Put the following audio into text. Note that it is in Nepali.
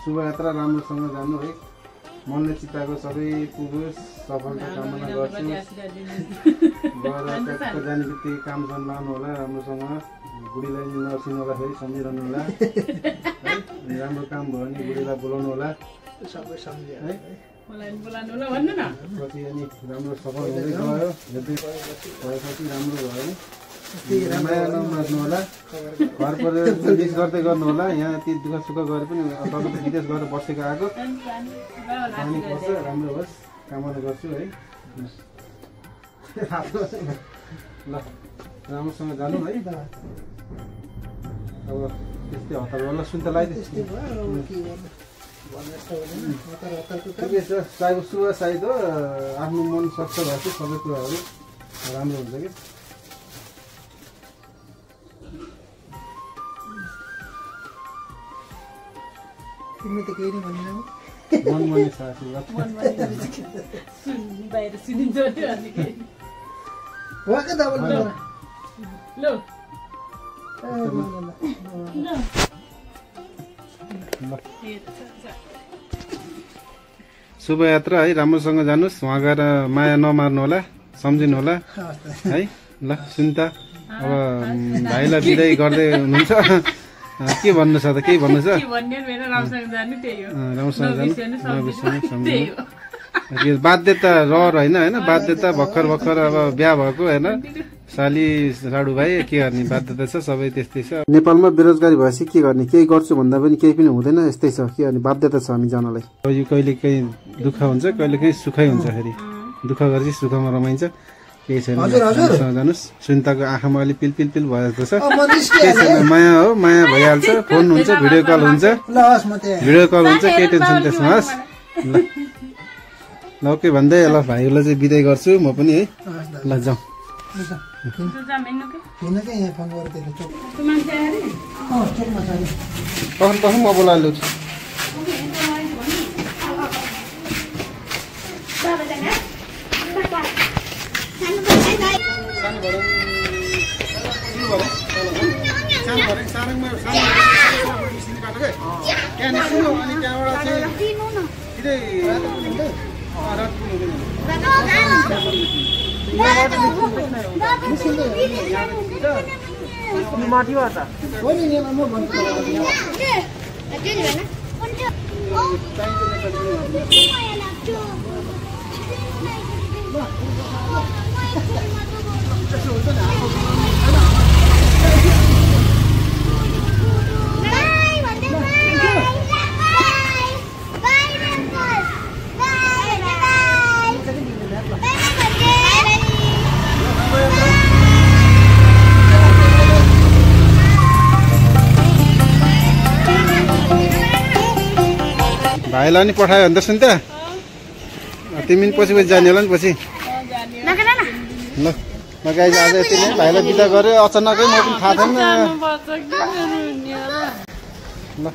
शुभयात्रा राम्रोसँग जानु है। मनले चिताएको सबै पुगोस्, सफलता कामना गर्छु। गएर जाने बित्तिकै काम सम्झाउनु होला राम्रोसँग। बुढीलाई नर्सिनलाई सम्झिरहनु होला है। राम्रो काम भयो भने बुढीलाई बोलाउनु होला सबै सम्झिए है। मलाई बोलाउनु होला भन्नु न। कति अनि राम्रो सफल हुँदै गयो, हेर्दै भएपछि राम्रो भयो है। माया नमार्नु होला, घर परिवार मिस गर्दै गर्नु होला। यहाँ यति दुःख सुख गरे पनि तपाईँ विदेश गएर बसेको आएको अनि बस्छ, राम्रो होस् कामना गर्छु है। ल राम्रोसँग जानु है। अब त्यस्तै हतार होला सुन्त लगाइदियो ठिकै छ। चाहेको शुभ सायद हो, आफ्नो मन स्वच्छ भएपछि सबै कुराहरू राम्रो हुन्छ कि। तिमीले त केही नै भनेन मनमनी साथी बाहिर सुनिन्छ वाका दबल लो शुभयात्रा है। राम्रोसँग जानुहोस्, उहाँ गएर माया नमार्नु होला, सम्झिनु होला है। ल सुन्ता अब भाइलाई बिदाई गर्दै हुनुहुन्छ, के भन्नु छ त? केही भन्नु छ? राम्रोसँग जानु, बाध्यता रहर होइन होइन, बाध्यता भर्खर भर्खर अब बिहा भएको होइन, साली साडु भाइ के गर्ने बाध्यता छ, सबै त्यस्तै छ। नेपालमा बेरोजगारी भएपछि के गर्ने? केही गर्छु भन्दा पनि केही पनि हुँदैन, यस्तै छ के गर्ने, बाध्यता छ हामी जानलाई। यो कहिले काहीँ दुःख हुन्छ, कहिले काहीँ सुखै हुन्छ। फेरि दुःख गरेपछि सुखमा रमाइन्छ, केही छैन। जानुहोस्, सुन्ताको आँखामा अलि पिल पिल पिल भएको छ, केही छैन। माया हो, माया भइहाल्छ, फोन हुन्छ, भिडियो कल हुन्छ, भिडियो कल हुन्छ, केही टेन्सन त्यसमा होस्। ल ओके भन्दै ल भाइहरूलाई चाहिँ बिदाई गर्छु म पनि है। ल जाउँ। पखन म बोलाएर ल्याउँछु। भाइलाई नि पठायो भने त सुन्त, तिमी पछि पछि जाने होला नि पछि। ल म गाइज आज यति नै, भाइलाई बिदा गऱ्यो अचानकै, म पनि थाहा थिएन। ल